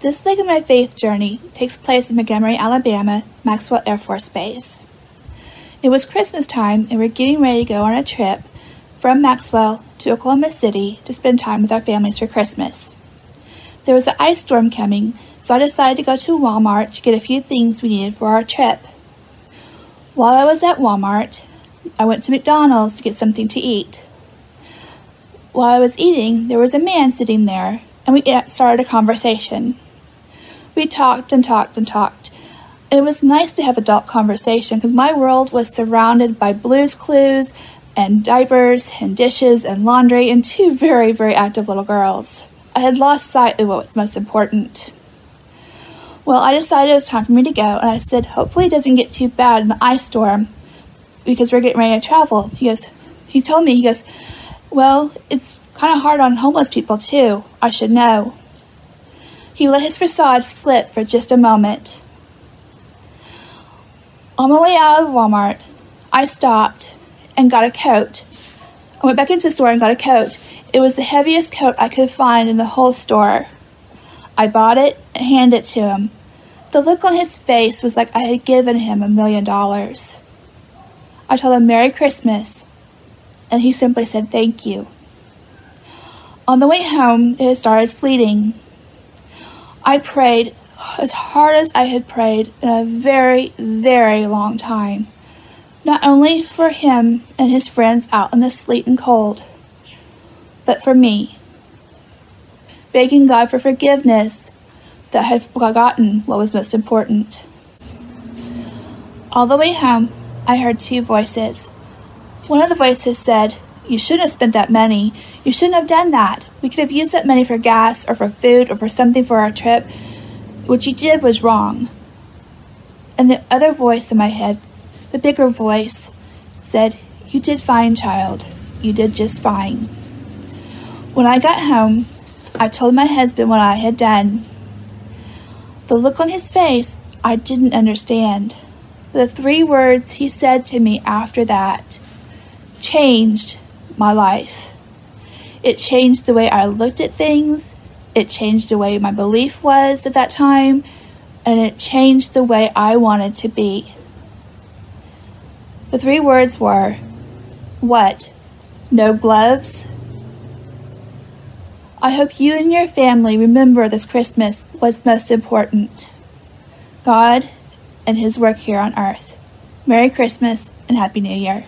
This leg of my faith journey takes place in Montgomery, Alabama, Maxwell Air Force Base. It was Christmas time and we're getting ready to go on a trip from Maxwell to Oklahoma City to spend time with our families for Christmas. There was an ice storm coming, so I decided to go to Walmart to get a few things we needed for our trip. While I was at Walmart, I went to McDonald's to get something to eat. While I was eating, there was a man sitting there, and we started a conversation. We talked and talked and talked. It was nice to have adult conversation because my world was surrounded by Blue's Clues and diapers and dishes and laundry and two very, very active little girls. I had lost sight of what was most important. Well, I decided it was time for me to go, and I said, hopefully it doesn't get too bad in the ice storm because we're getting ready to travel. He told me, well, it's kind of hard on homeless people too. I should know. He let his facade slip for just a moment. On my way out of Walmart, I stopped and got a coat. I went back into the store and got a coat. It was the heaviest coat I could find in the whole store. I bought it and handed it to him. The look on his face was like I had given him $1 million. I told him Merry Christmas, and he simply said thank you. On the way home, it had started sleeting. I prayed as hard as I had prayed in a very, very long time. Not only for him and his friends out in the sleet and cold, but for me. Begging God for forgiveness that I had forgotten what was most important. All the way home, I heard two voices. One of the voices said, "You shouldn't have spent that money. You shouldn't have done that. We could have used that money for gas or for food or for something for our trip. What you did was wrong." And the other voice in my head, the bigger voice, said, "You did fine, child. You did just fine." When I got home, I told my husband what I had done. The look on his face, I didn't understand. The 3 words he said to me after that changed my life. It changed the way I looked at things, it changed the way my belief was at that time, and it changed the way I wanted to be. The 3 words were, what? No gloves? I hope you and your family remember this Christmas what's most important: God and His work here on earth. Merry Christmas and Happy New Year.